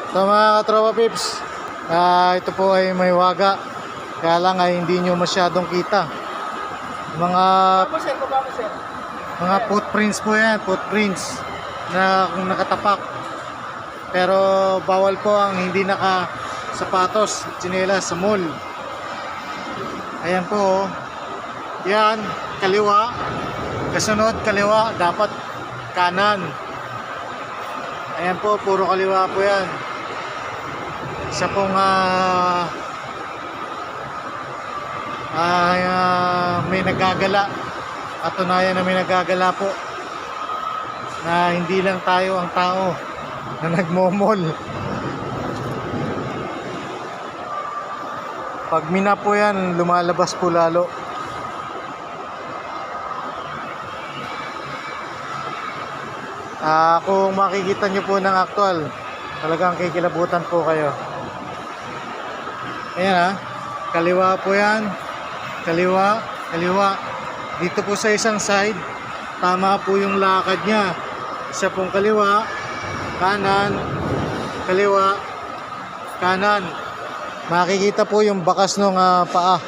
So mga katropa pips, ito po ay may waga. Kaya lang ay hindi nyo masyadong kita. Mga footprints po yan, footprints na kung nakatapak. Pero bawal po ang hindi naka-sapatos, tsinelas sa mall. Ayan po. Yan, kaliwa. Kasunod, kaliwa. Dapat kanan. Ayan po, puro kaliwa po yan. Isa pong may nagagala. Katunayan na may nagagala po. Na hindi lang tayo ang tao na nagmomol. Pag mina po yan, lumalabas po lalo. Kung makikita nyo po ng aktual, talagang kikilabutan po kayo. Ayan kaliwa po yan. Kaliwa, kaliwa. Dito po sa isang side, tama po yung lakad niya. Isa pong kaliwa, kanan, kaliwa, kanan. Makikita po yung bakas ng paa.